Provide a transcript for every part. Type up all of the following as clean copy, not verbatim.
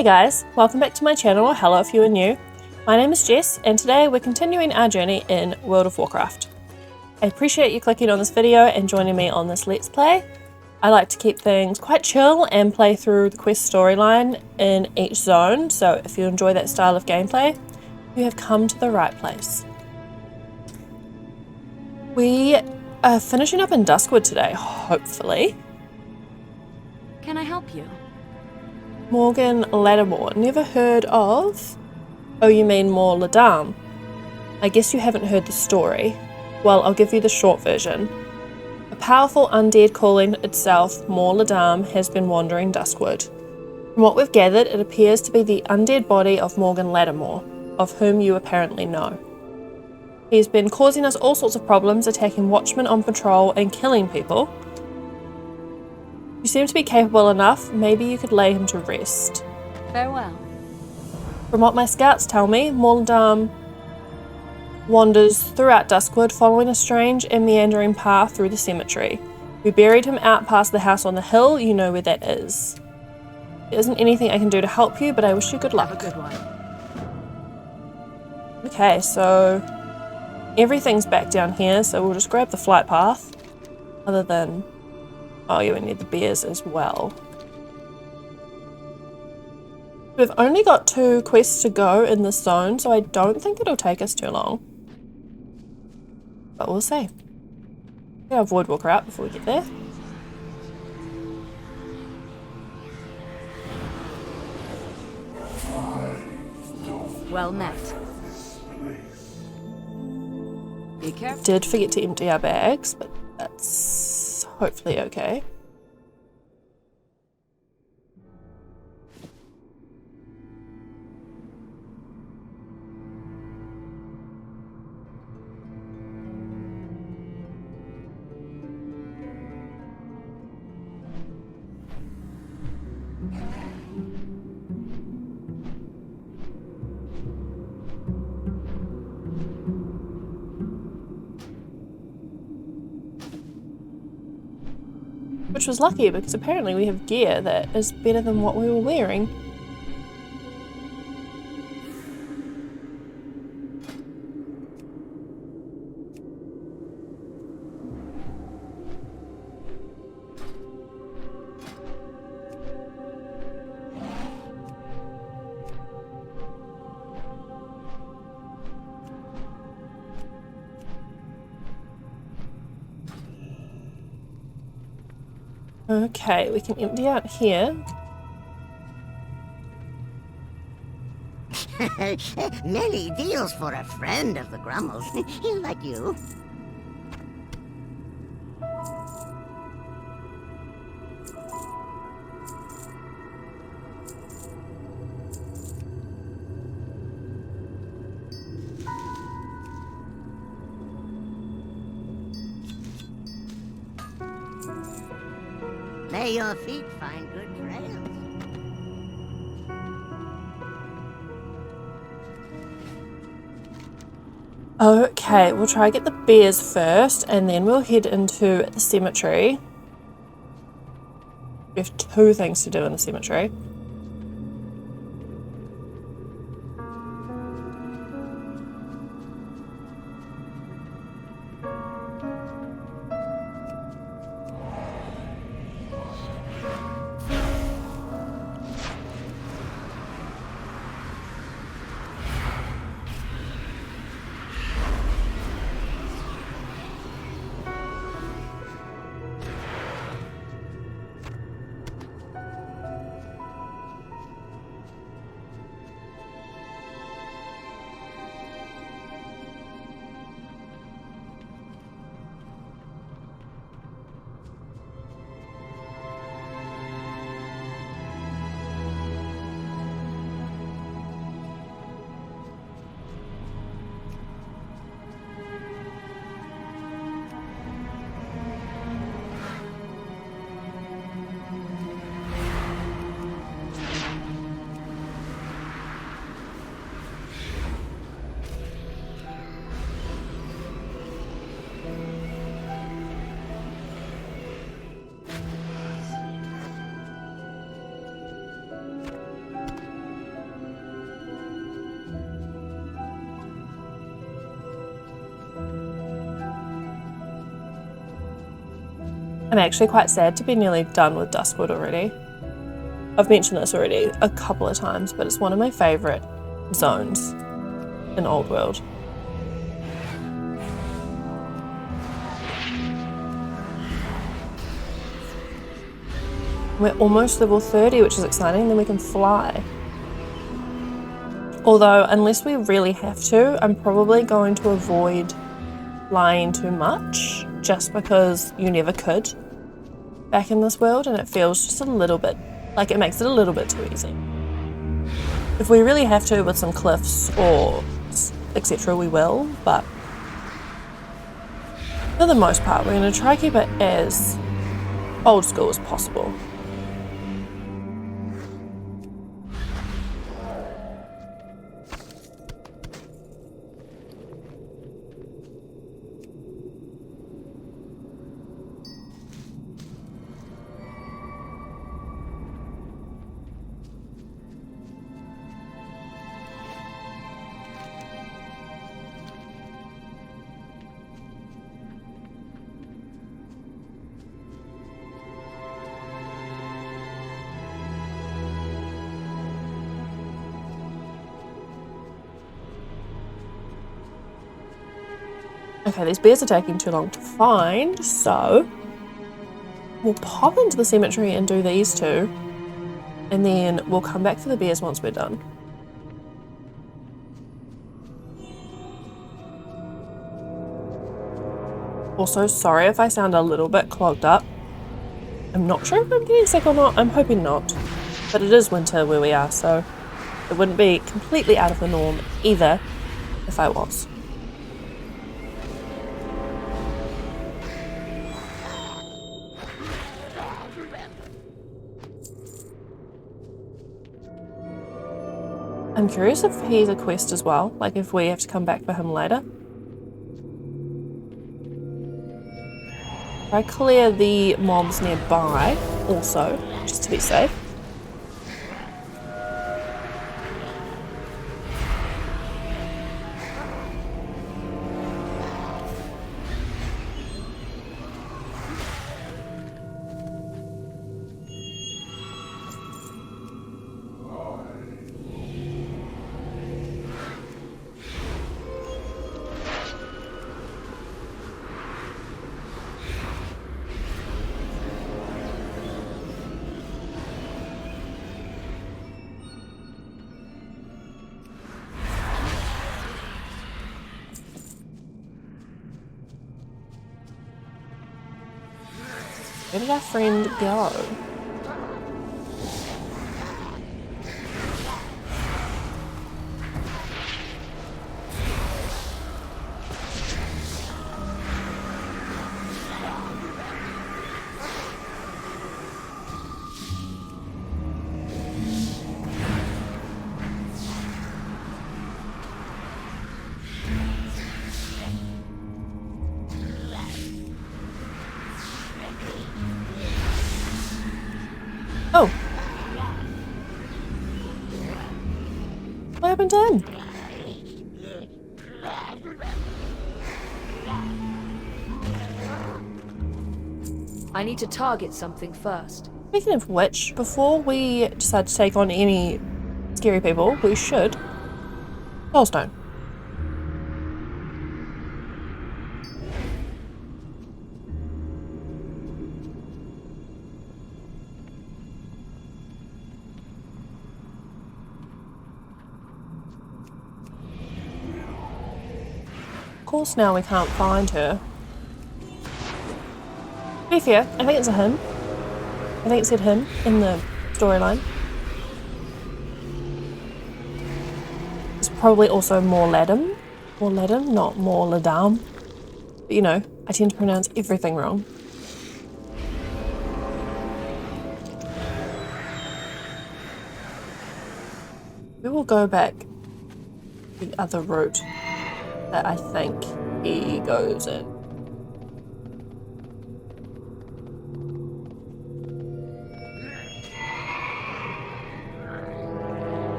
Hey guys, welcome back to my channel, or hello if you are new. My name is Jess, and today we're continuing our journey in World of Warcraft. I appreciate you clicking on this video and joining me on this Let's Play. I like to keep things quite chill and play through the quest storyline in each zone, so if you enjoy that style of gameplay, you have come to the right place. We are finishing up in Duskwood today, hopefully. Can I help you? Morgan Lattimore, never heard of? Oh, you mean Mor Ladam? I guess you haven't heard the story. Well, I'll give you the short version. A powerful undead calling itself Mor Ladam has been wandering Duskwood. From what we've gathered, it appears to be the undead body of Morgan Lattimore, of whom you apparently know. He's been causing us all sorts of problems, attacking watchmen on patrol and killing people. You seem to be capable enough, maybe you could lay him to rest. Farewell. From what my scouts tell me, Mor Ladam wanders throughout Duskwood, following a strange and meandering path through the cemetery. We buried him out past the house on the hill, you know where that is. There isn't anything I can do to help you, but I wish you good luck. Have a good one. Okay, so everything's back down here, so we'll just grab the flight path. Other than, oh yeah, we need the bears as well. We've only got 2 quests to go in this zone, so I don't think it'll take us too long. But we'll see. I'll avoid walker out before we get there. Well met. Be careful. Did forget to empty our bags, but that's hopefully okay. Which was lucky because apparently we have gear that is better than what we were wearing. Okay, we can empty out here. Many deals for a friend of the Grummels, like you. May your feet find good trails. Okay, we'll try to get the bears first, and then we'll head into the cemetery. We have 2 things to do in the cemetery. I'm actually quite sad to be nearly done with Duskwood already. I've mentioned this already a couple of times, but it's one of my favourite zones in Old World. We're almost level 30, which is exciting, then we can fly. Although, unless we really have to, I'm probably going to avoid flying too much, just because you never could back in this world, and it feels just a little bit, like it makes it a little bit too easy. If we really have to with some cliffs or etc, we will, but for the most part, we're going to try to keep it as old school as possible. Okay, these bears are taking too long to find, so we'll pop into the cemetery and do these two, and then we'll come back for the bears once we're done. Also, sorry if I sound a little bit clogged up. I'm not sure if I'm getting sick or not. I'm hoping not. But it is winter where we are, so it wouldn't be completely out of the norm either if I was. I'm curious if he's a quest as well, like if we have to come back for him later. I clear the mobs nearby also, just to be safe. Where did our friend go? Oh. What happened to him? I need to target something first. Speaking of which, before we decide to take on any scary people, we should soulstone. Of course now we can't find her. To be fair, I think it's a him. I think it said him in the storyline. It's probably also Morladam. Morladam, not Morladam. But you know, I tend to pronounce everything wrong. We will go back the other route that I think he goes in.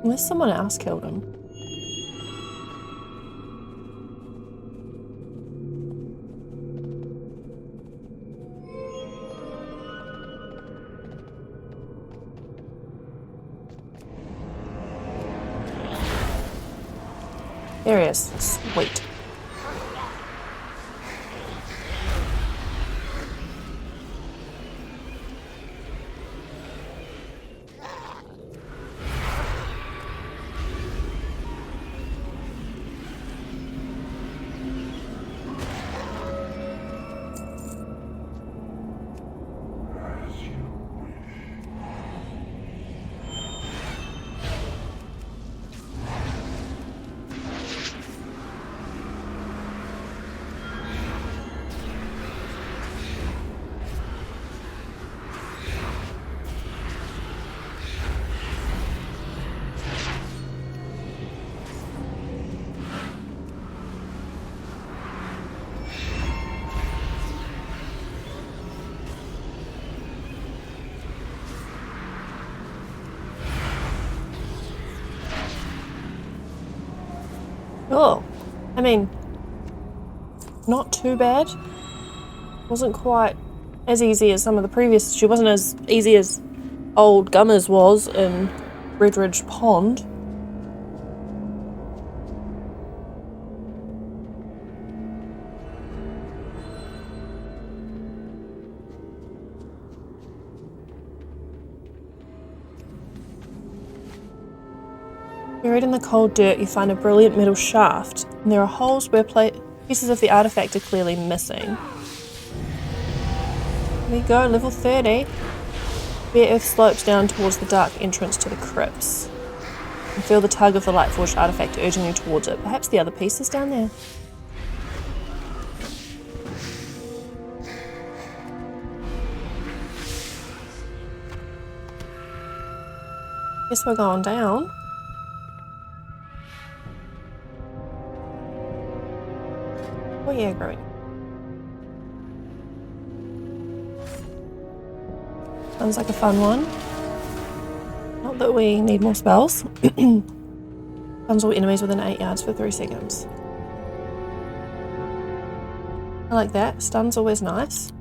Unless someone else killed him. There he is. Sweet. Oh, I mean, not too bad. Wasn't quite as easy as some of the previous. She wasn't as easy as old Gummers was in Redridge Pond. Buried in the cold dirt, you find a brilliant metal shaft, and there are holes where pieces of the artifact are clearly missing. There you go, level 30. Bare earth slopes down towards the dark entrance to the crypts. You feel the tug of the Lightforged artifact urging you towards it. Perhaps the other piece is down there. Guess we're going down. Oh yeah, growing. Sounds like a fun one. Not that we need more spells. Stuns all enemies within 8 yards for 3 seconds. I like that. Stun's always nice.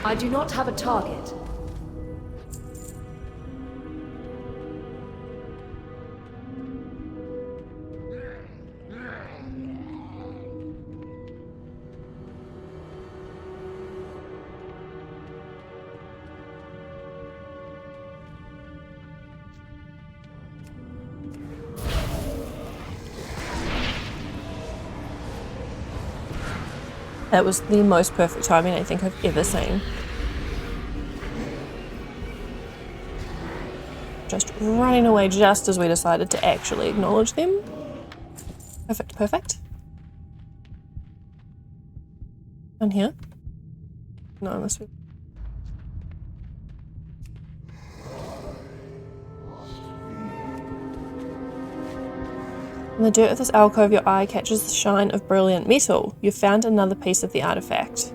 I do not have a target. That was the most perfect timing I think I've ever seen. Just running away just as we decided to actually acknowledge them. Perfect, perfect. And here? No, unless we... In the dirt of this alcove, your eye catches the shine of brilliant metal. You've found another piece of the artifact.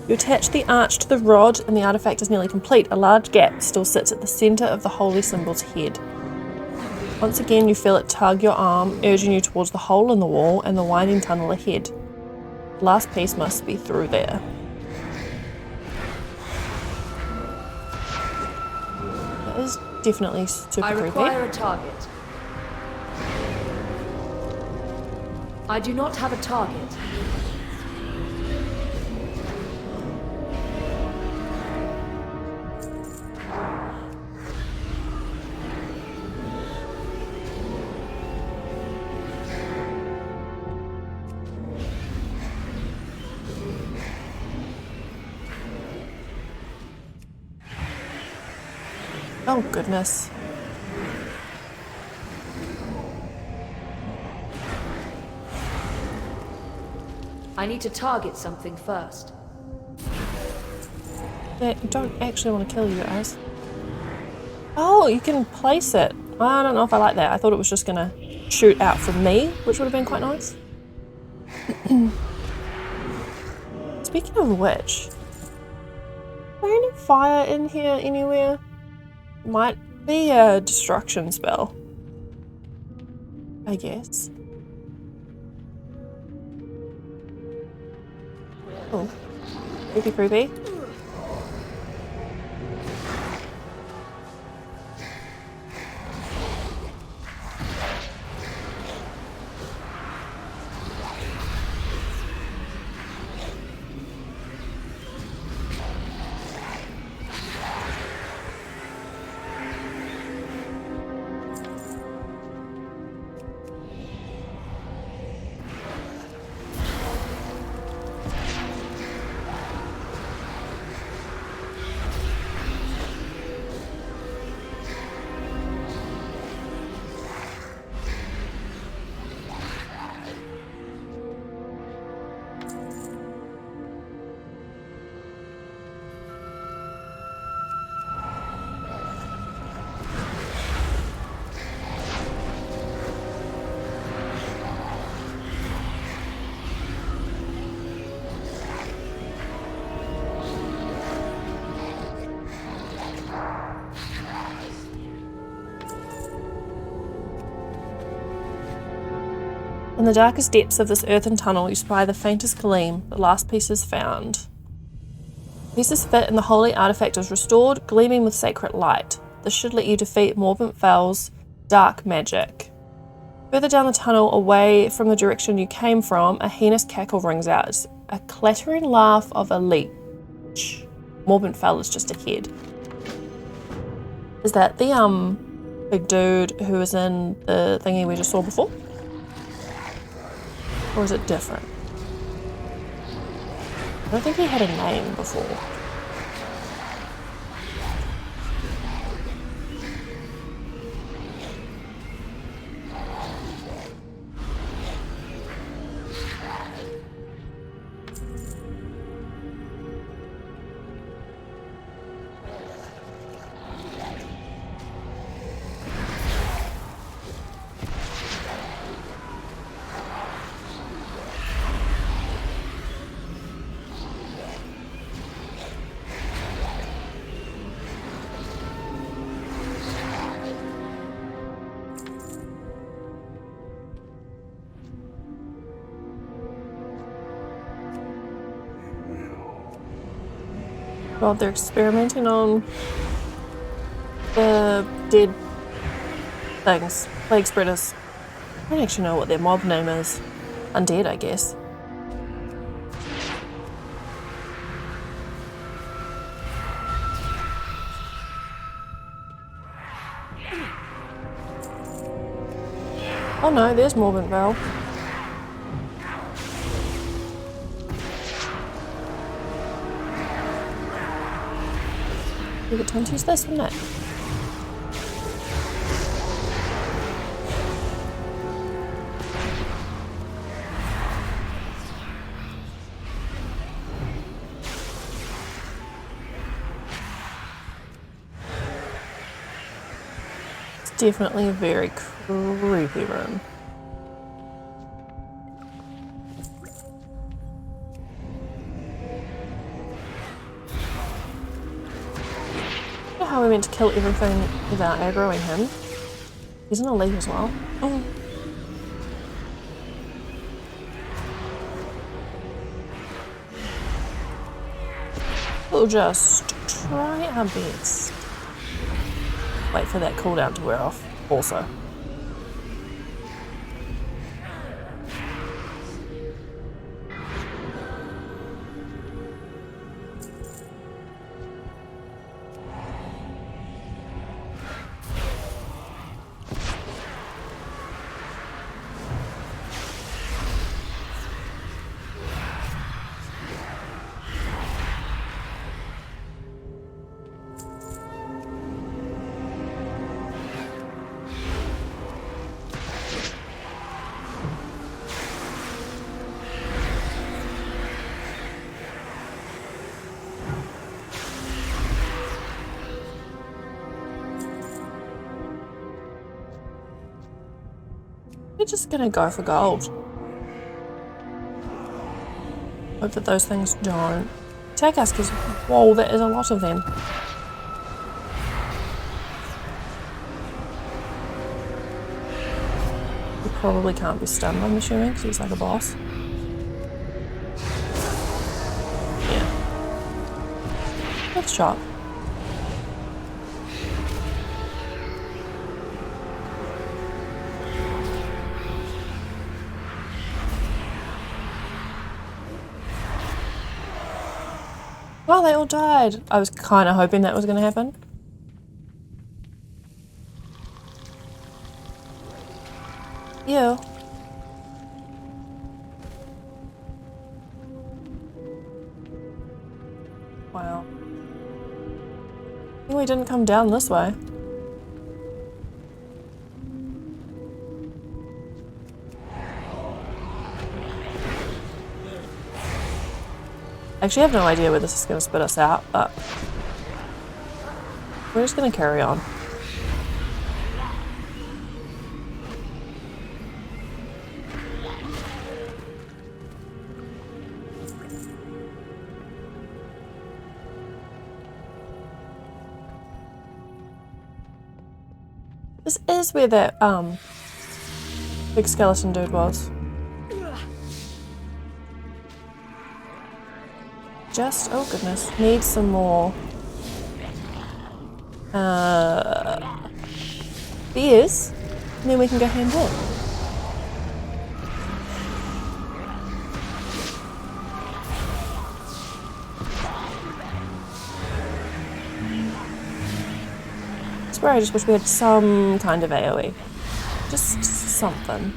You attach the arch to the rod and the artifact is nearly complete. A large gap still sits at the centre of the holy symbol's head. Once again you feel it tug your arm, urging you towards the hole in the wall and the winding tunnel ahead. The last piece must be through there. That is definitely super creepy. I require a target. I do not have a target. Oh goodness. I need to target something first. I don't actually want to kill you guys. Oh, you can place it. I don't know if I like that. I thought it was just gonna shoot out from me, which would have been quite nice. Speaking of which, is there any fire in here anywhere? Might be a destruction spell, I guess. Oh, creepy, creepy. In the darkest depths of this earthen tunnel, you spy the faintest gleam, the last pieces found. Pieces fit and the holy artifact is restored, gleaming with sacred light. This should let you defeat Morbent Fel's dark magic. Further down the tunnel, away from the direction you came from, a heinous cackle rings out. It's a clattering laugh of a leech. Morbent Fel is just ahead. Is that the big dude who was in the thingy we just saw before? Or is it different? I don't think he had a name before. God, they're experimenting on the dead things, plague spreaders. I don't actually know what their mob name is. Undead, I guess. Oh no, there's Morbent Val. You get time to use this, wouldn't it? It's definitely a very creepy room. How we meant to kill everything without aggroing him. He's an elite as well. Oh. We'll just try our best. Wait for that cooldown to wear off also. We're just gonna go for gold. Hope that those things don't attack us, because, whoa, that is a lot of them. He probably can't be stunned, I'm assuming, because he's like a boss. Yeah. Good shot. Well, they all died. I was kind of hoping that was going to happen. Ew. Wow. I think we didn't come down this way. I actually have no idea where this is going to spit us out, but we're just going to carry on. This is where that big skeleton dude was. Just, oh goodness, need some more beers, and then we can go hand in. I swear I just wish we had some kind of AoE. Just something.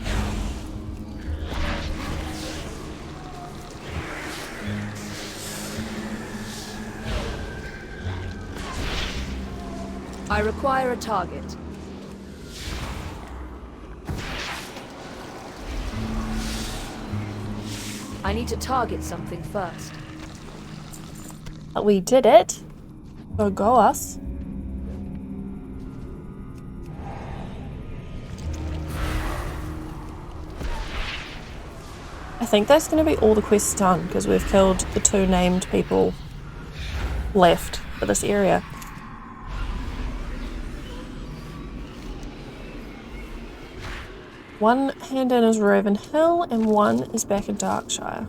I require a target. I need to target something first. But we did it. So go us. I think that's going to be all the quests done, because we've killed the 2 named people left for this area. One hand in is Raven Hill, and one is back in Darkshire.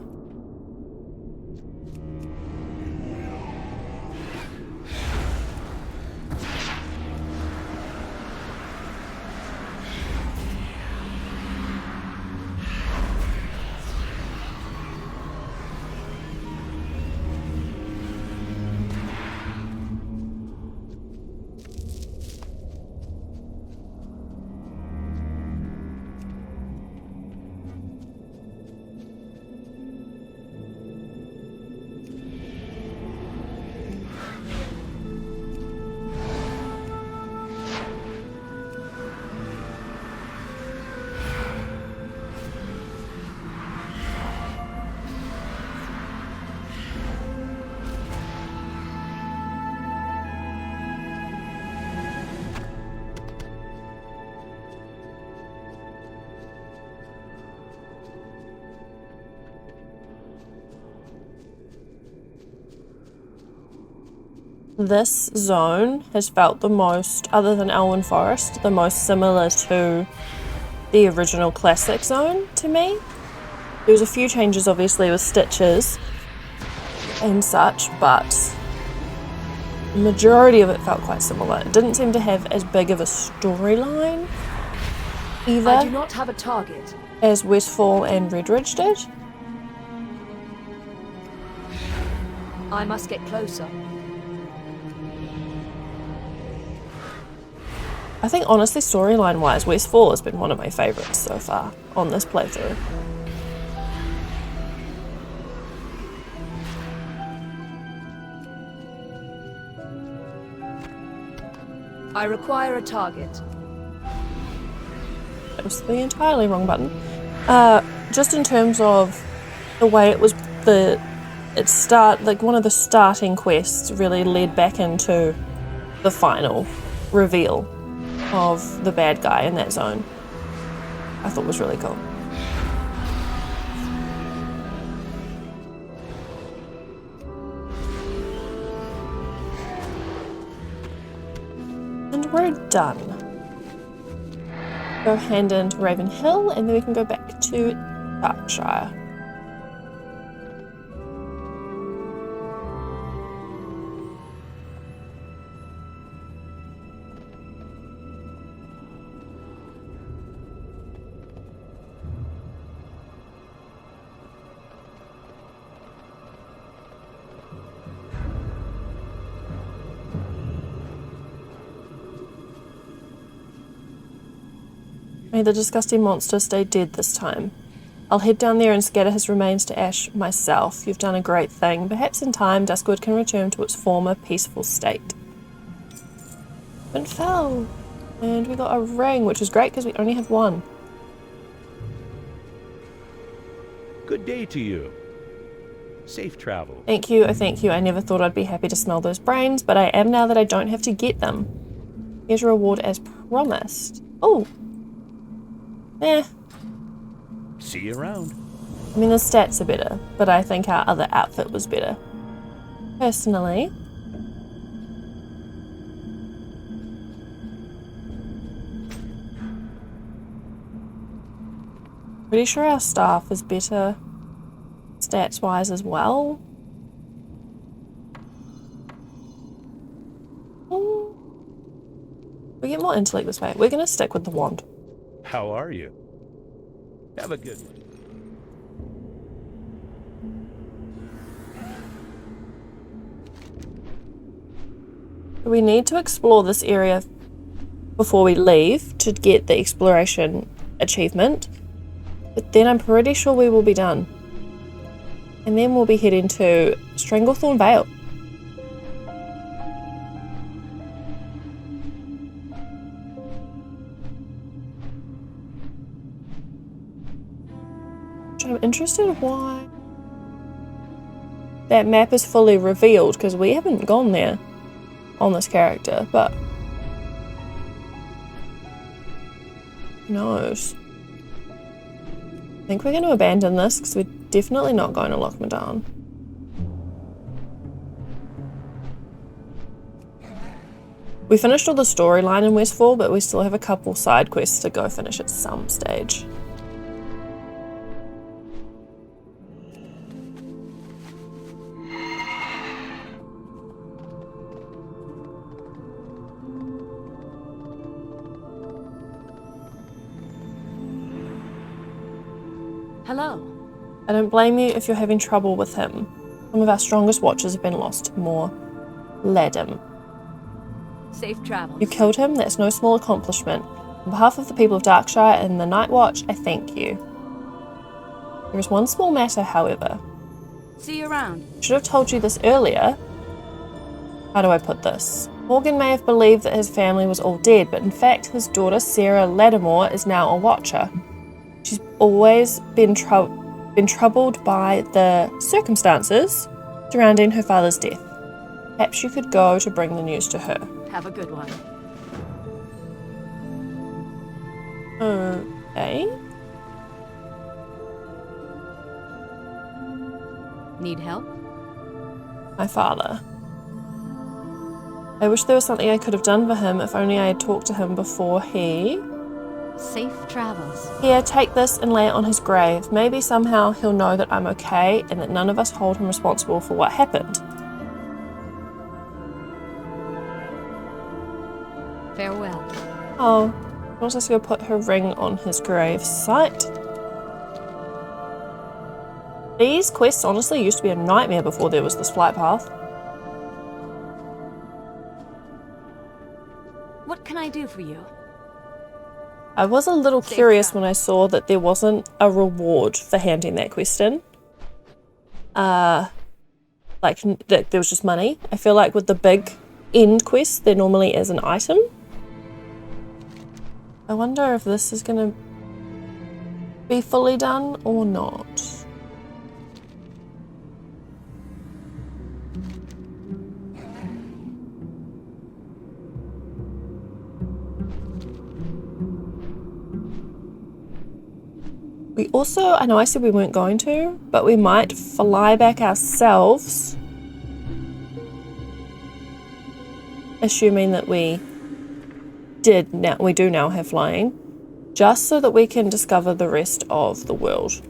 This zone has felt the most, other than Elwyn Forest, the most similar to the original classic zone to me. There was a few changes obviously with stitches and such, but the majority of it felt quite similar. It didn't seem to have as big of a storyline either. I do not have a target. As Westfall and Redridge did. I must get closer. I think honestly, storyline wise, Westfall has been one of my favourites so far on this playthrough. I require a target. That was the entirely wrong button. Just in terms of the way it was, like one of the starting quests really led back into the final reveal of the bad guy in that zone. I thought was really cool. And we're done. Go hand into Raven Hill and then we can go back to Darkshire. May the disgusting monster stay dead this time. I'll head down there and scatter his remains to ash myself. You've done a great thing. Perhaps in time, Duskwood can return to its former peaceful state. And fell. And we got a ring, which is great because we only have one. Good day to you. Safe travel. Thank you, oh thank you. I never thought I'd be happy to smell those brains, but I am now that I don't have to get them. Here's a reward as promised. Oh. See you around. I mean, the stats are better, but I think our other outfit was better. Personally. Pretty sure our staff is better stats-wise as well. We get more intellect this way. We're going to stick with the wand. How are you? Have a good one. We need to explore this area before we leave to get the exploration achievement. But then I'm pretty sure we will be done. And then we'll be heading to Stranglethorn Vale. I'm interested in why that map is fully revealed, because we haven't gone there on this character, but who knows? I think we're going to abandon this because we're definitely not going to Lochmadan. We finished all the storyline in Westfall, but we still have a couple side quests to go finish at some stage. Hello. I don't blame you if you're having trouble with him. Some of our strongest watchers have been lost. More Ladam. Safe travels. You killed him? That's no small accomplishment. On behalf of the people of Darkshire and the Night Watch, I thank you. There is one small matter, however. See you around. I should have told you this earlier. How do I put this? Morgan may have believed that his family was all dead, but in fact his daughter Sarah Lattimore is now a watcher. She's always been troubled by the circumstances surrounding her father's death. Perhaps you could go to bring the news to her. Have a good one. Okay. Need help? My father. I wish there was something I could have done for him if only I had talked to him before he... Safe travels. Here, take this and lay it on his grave. Maybe somehow he'll know that I'm okay and that none of us hold him responsible for what happened. Farewell. Oh, I was just going to put her ring on his grave site. These quests honestly used to be a nightmare before there was this flight path. What can I do for you? I was a little curious when I saw that there wasn't a reward for handing that quest in. Like, that there was just money. I feel like with the big end quests, there normally is an item. I wonder if this is going to be fully done or not. We also, I know I said we weren't going to, but we might fly back ourselves. Assuming that we do now have flying, just so that we can discover the rest of the world.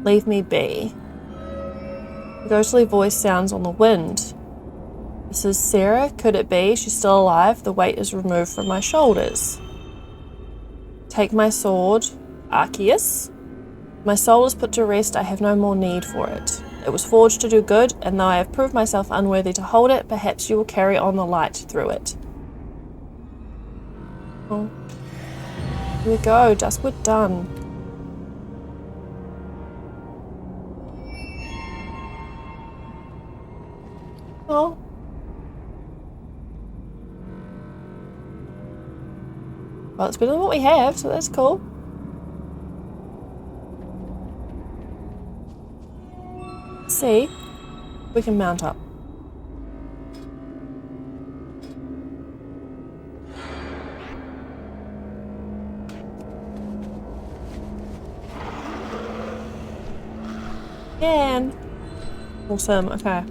Leave me be. The ghostly voice sounds on the wind. This is Sarah. Could it be? She's still alive. The weight is removed from my shoulders. Take my sword, Arceus. My soul is put to rest. I have no more need for it. It was forged to do good, and though I have proved myself unworthy to hold it, perhaps you will carry on the light through it. Oh. Here we go. Duskwood done. Oh. Well, it's better than what we have, so that's cool. Let's see. We can mount up. Can. Awesome, okay.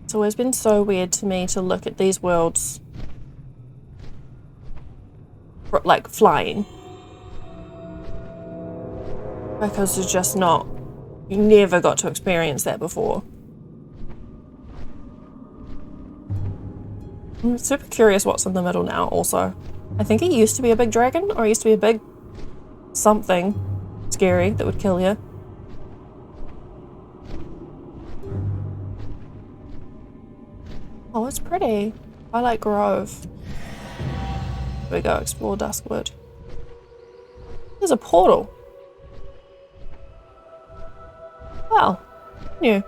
It's always been so weird to me to look at these worlds like flying, because it's just not, you never got to experience that before. I'm super curious what's in the middle now also. I think it used to be a big dragon, or it used to be a big something scary that would kill you. Oh, it's pretty. I like Grove. Here we go, explore Duskwood. There's a portal. Wow, new.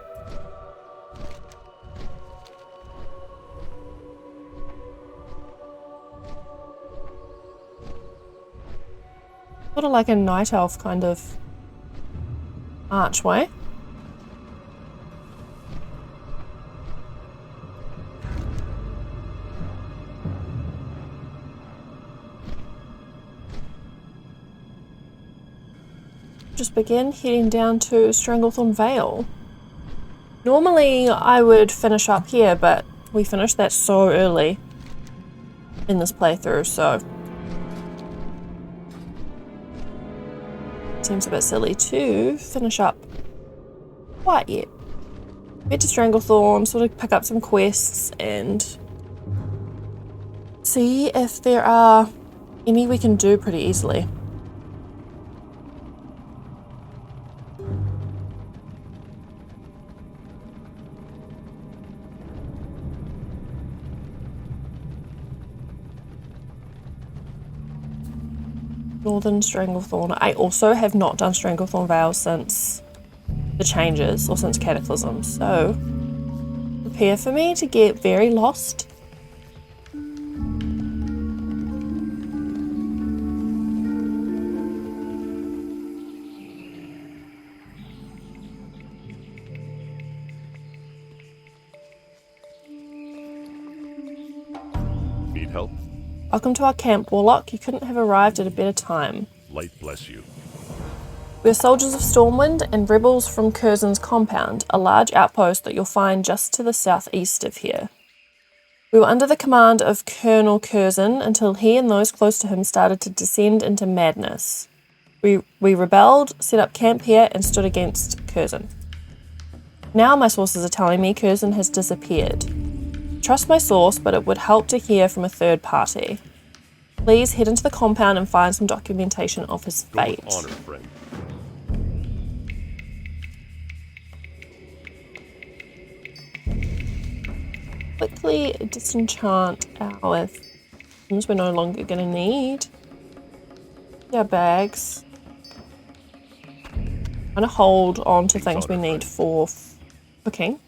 Sort of like a night elf kind of archway. Just begin heading down to Stranglethorn Vale. Normally I would finish up here, but we finished that so early in this playthrough, so seems a bit silly to finish up quite yet. Head to Stranglethorn, sort of pick up some quests and see if there are any we can do pretty easily. Northern Stranglethorn. I also have not done Stranglethorn Vale since the changes, or since Cataclysm, so prepare for me to get very lost. help? Welcome to our camp, Warlock. You couldn't have arrived at a better time. Light bless you. We're soldiers of Stormwind and rebels from Curzon's compound, a large outpost that you'll find just to the southeast of here. We were under the command of Colonel Curzon until he and those close to him started to descend into madness. We rebelled, set up camp here, and stood against Curzon. Now my sources are telling me Curzon has disappeared. Trust my source, but it would help to hear from a third party. Please head into the compound and find some documentation of his Go with fate. honor, friend. Quickly disenchant our things we're no longer going to need. Our bags. I'm going to hold on to things we need for cooking.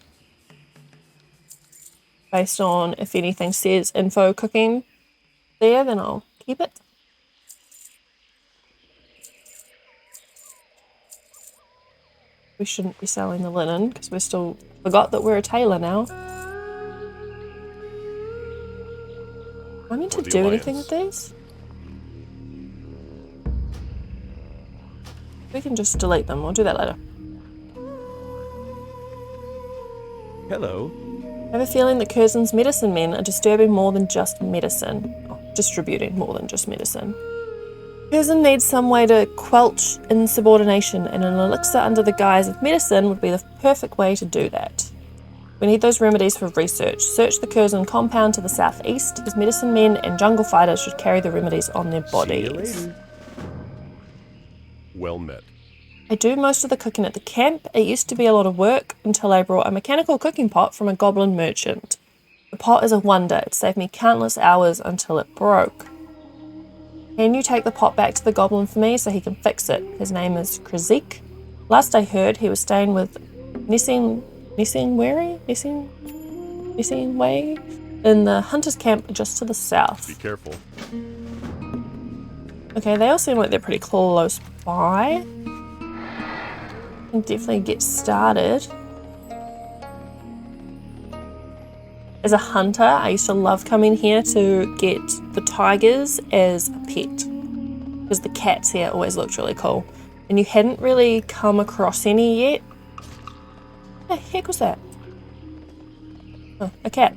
Based on if anything says info cooking there, then I'll keep it. We shouldn't be selling the linen because we still forgot that we're a tailor now. Do I need to do anything with these? We can just delete them. We'll do that later. Hello. I have a feeling that Curzon's medicine men are disturbing more than just medicine. Oh, distributing more than just medicine. Curzon needs some way to quelch insubordination, and an elixir under the guise of medicine would be the perfect way to do that. We need those remedies for research. Search the Curzon compound to the southeast. His medicine men and jungle fighters should carry the remedies on their bodies. See you later. Well met. I do most of the cooking at the camp. It used to be a lot of work until I brought a mechanical cooking pot from a goblin merchant. The pot is a wonder. It saved me countless hours until it broke. Can you take the pot back to the goblin for me so he can fix it? His name is crusade. Last I heard, he was staying with Nissing Way in the hunter's camp just to the south. Be careful. Okay, they all seem like they're pretty close by. Can definitely get started. As a hunter, I used to love coming here to get the tigers as a pet, because the cats here always looked really cool. And you hadn't really come across any yet. What the heck was that? Oh, a cat.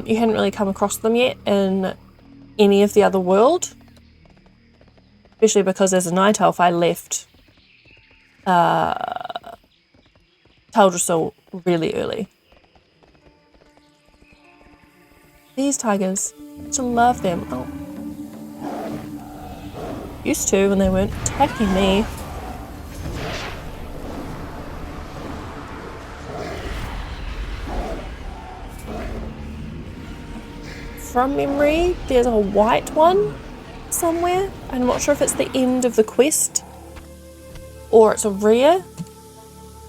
You hadn't really come across them yet in any of the other world. Especially because as a night elf, I left Teldrassil really early. These tigers, I used to love them. Oh. Used to when they weren't attacking me. From memory, there's a white one somewhere. I'm not sure if it's the end of the quest or it's a rare,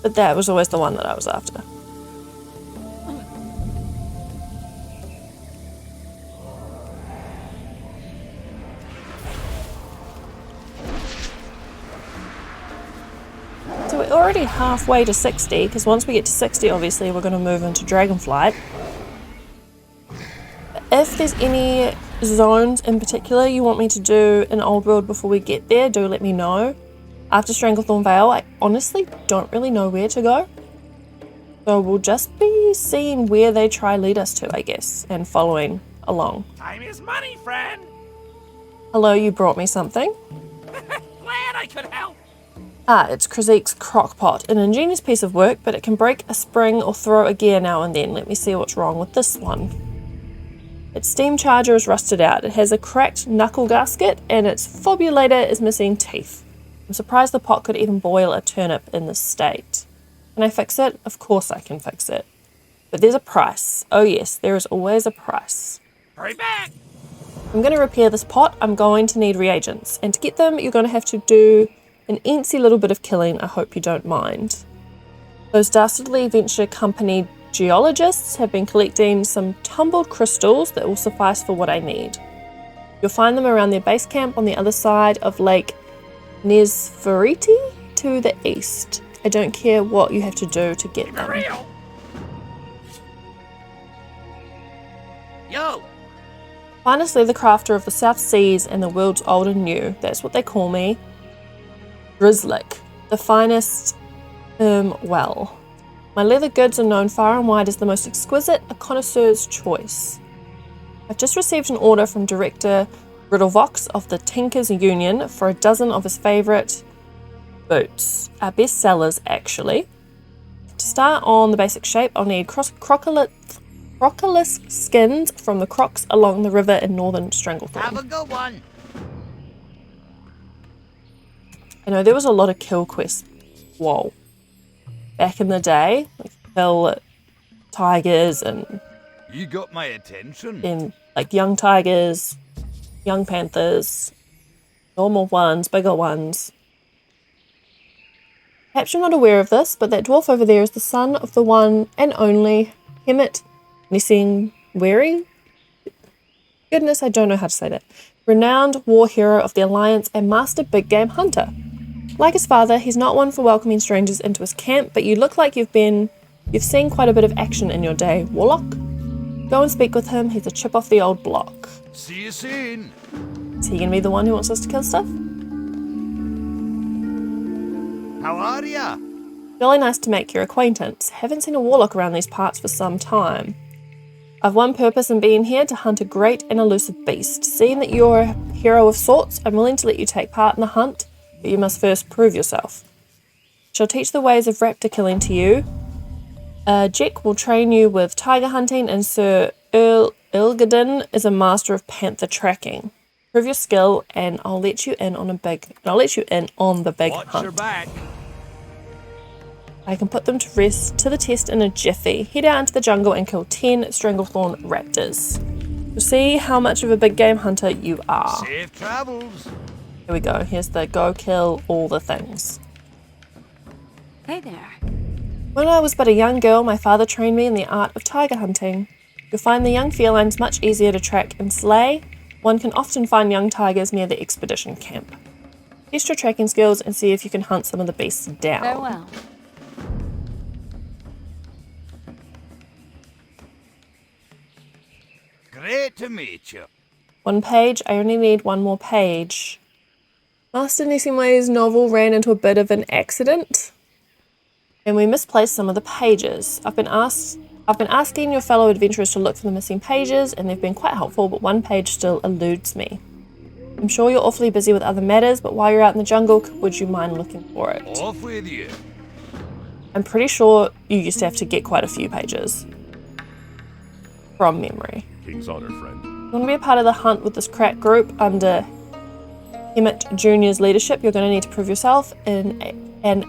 but that was always the one that I was after. So we're already halfway to 60, because once we get to 60, obviously we're going to move into Dragonflight. If there's any zones in particular you want me to do in Old World before we get there, do let me know. After Stranglethorn Vale, I honestly don't really know where to go. So we'll just be seeing where they try lead us to, I guess, and following along. Time is money, friend. Hello, you brought me something. Glad I could help. It's Krasik's crockpot. An ingenious piece of work, but it can break a spring or throw a gear now and then. Let me see what's wrong with this one. Its steam charger is rusted out. It has a cracked knuckle gasket, and its fobulator is missing teeth. I'm surprised the pot could even boil a turnip in this state. Can I fix it? Of course I can fix it. But there's a price. Oh yes, there is always a price. Hurry back. I'm going to repair this pot. I'm going to need reagents. And to get them, you're going to have to do an eensy little bit of killing. I hope you don't mind. Those dastardly venture company geologists have been collecting some tumbled crystals that will suffice for what I need. You'll find them around their base camp on the other side of Lake Nesferiti to the east. I don't care what you have to do to get them. Real. Yo. Finest leather crafter of the South Seas and the world's old and new. That's what they call me. Drizzlick, the finest well. My leather goods are known far and wide as the most exquisite, a connoisseur's choice. I've just received an order from Director Riddlevox of the Tinkers Union for a dozen of his favourite boots. Our best sellers, actually. To start on the basic shape, I'll need crocodile skins from the crocs along the river in northern Stranglethorn. Have a good one. I know there was a lot of kill quests. Whoa. Back in the day, like kill tigers and You got my attention. like young tigers, young panthers, normal ones, bigger ones. Perhaps you're not aware of this, but that dwarf over there is the son of the one and only Hemet Nissingweri. Goodness, I don't know how to say that. Renowned war hero of the Alliance and master big game hunter. Like his father, he's not one for welcoming strangers into his camp, but you look like you've seen quite a bit of action in your day, warlock. Go and speak with him, he's a chip off the old block. See you soon. Is he gonna be the one who wants us to kill stuff? How are ya? Really nice to make your acquaintance. Haven't seen a warlock around these parts for some time. I've one purpose in being here, to hunt a great and elusive beast. Seeing that you're a hero of sorts, I'm willing to let you take part in the hunt, but you must first prove yourself. Shall teach the ways of raptor killing to you. Jack will train you with tiger hunting, and Sir Ilgadin is a master of panther tracking. Prove your skill, and I'll let you in on the big Watch hunt. your back. I can put them to the test in a jiffy. Head out into the jungle and kill 10 stranglethorn raptors. You'll see how much of a big game hunter you are. Safe travels. Here we go. Here's the go kill all the things. Hey there. When I was but a young girl, my father trained me in the art of tiger hunting. You'll find the young felines much easier to track and slay. One can often find young tigers near the expedition camp. Test your tracking skills and see if you can hunt some of the beasts down. Farewell. Great to meet you. One page, I only need one more page. Master Nissingway's novel ran into a bit of an accident, and we misplaced some of the pages. I've been asking your fellow adventurers to look for the missing pages, and they've been quite helpful, but one page still eludes me. I'm sure you're awfully busy with other matters, but while you're out in the jungle, would you mind looking for it? Off with you. I'm pretty sure you used to have to get quite a few pages from memory. King's honor, friend. You want to be a part of the hunt with this crack group under Hemet Jr.'s leadership, you're going to need to prove yourself an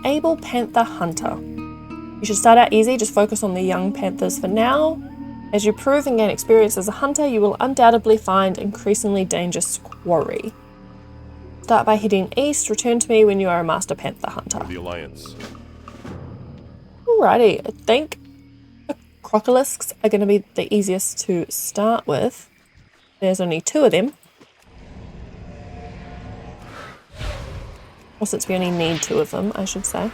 able panther hunter. You should start out easy, just focus on the young panthers for now. As you prove and gain experience as a hunter, you will undoubtedly find increasingly dangerous quarry. Start by heading east, return to me when you are a master panther hunter. The Alliance. Alrighty, I think the crocolisks are going to be the easiest to start with. There's only 2 of them. Or since we only need 2 of them, I should say.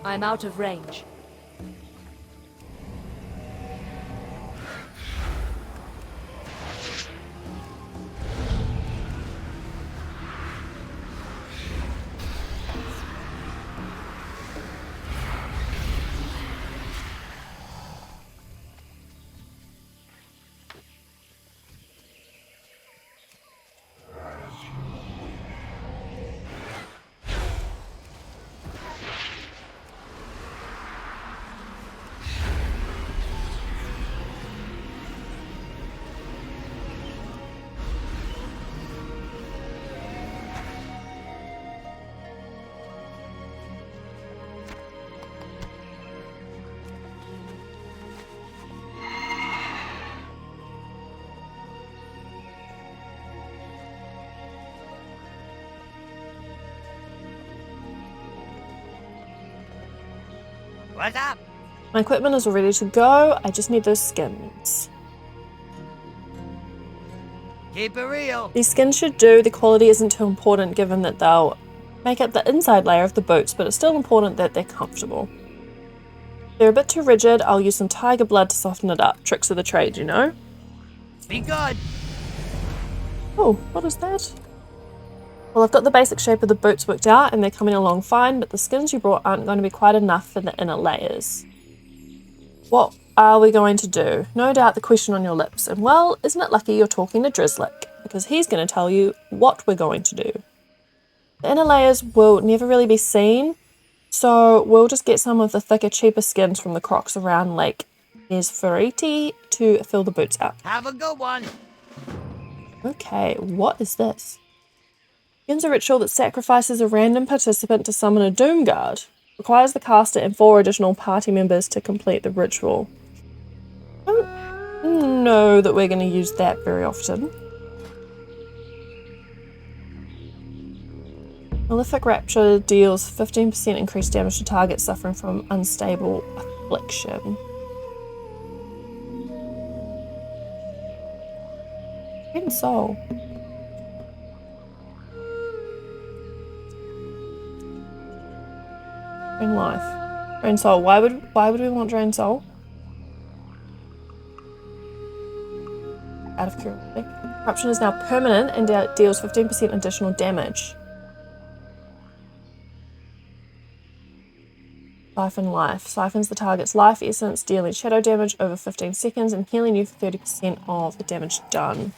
I'm out of range. What's up? My equipment is all ready to go. I just need those skins. Keep it real. These skins should do. The quality isn't too important given that they'll make up the inside layer of the boots, but it's still important that they're comfortable. If they're a bit too rigid, I'll use some tiger blood to soften it up. Tricks of the trade, you know? Be good. Oh, what is that? Well, I've got the basic shape of the boots worked out and they're coming along fine, but the skins you brought aren't going to be quite enough for the inner layers. What are we going to do? No doubt the question on your lips. And well, isn't it lucky you're talking to Drizzlick? Because he's going to tell you what we're going to do. The inner layers will never really be seen, so we'll just get some of the thicker, cheaper skins from the crocs around Lake Nesferiti to fill the boots out. Have a good one. Okay, what is this? Begins a ritual that sacrifices a random participant to summon a Doom Guard. Requires the caster and 4 additional party members to complete the ritual. I don't know that we're going to use that very often. Malefic Rapture deals 15% increased damage to targets suffering from unstable affliction. Drain Soul. Drain Life. Drain Soul. Why would we want Drain Soul? Out of curiosity. Corruption is now permanent and deals 15% additional damage. Siphon Life. Siphons the target's life essence, dealing shadow damage over 15 seconds and healing you for 30% of the damage done.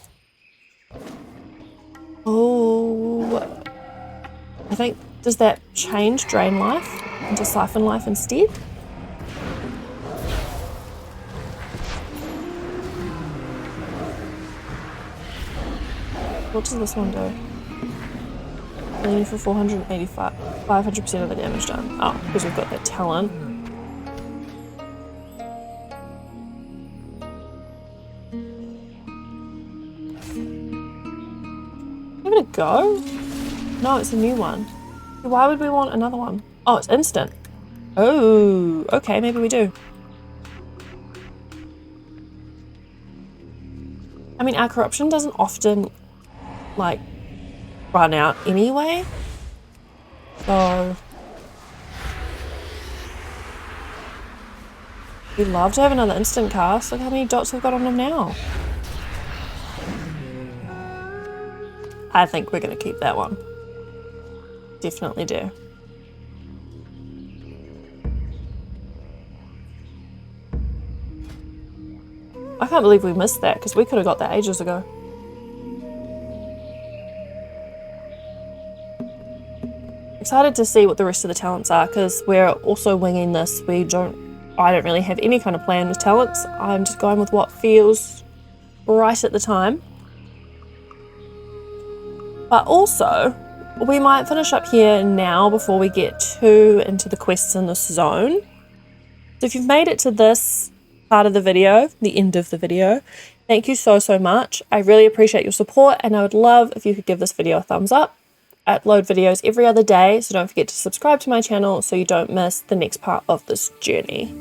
Oh, I think, does that change Drain Life into Siphon Life instead? What does this one do? Healing you for 485, 500% of the damage done. Oh, because we've got that talent. Give it a go? No, it's a new one. Why would we want another one? Oh, it's instant. Oh, okay, maybe we do. I mean, our corruption doesn't often, like, run out anyway. So we'd love to have another instant cast. Look how many dots we've got on them now. I think we're going to keep that one. Definitely do. I can't believe we missed that because we could have got that ages ago. Excited to see what the rest of the talents are because we're also winging this. I don't really have any kind of plan with talents. I'm just going with what feels right at the time. But also, we might finish up here now before we get too into the quests in this zone. So if you've made it to this part of the video, the end of the video, thank you so much. I really appreciate your support and I would love if you could give this video a thumbs up. I upload videos every other day, so don't forget to subscribe to my channel so you don't miss the next part of this journey.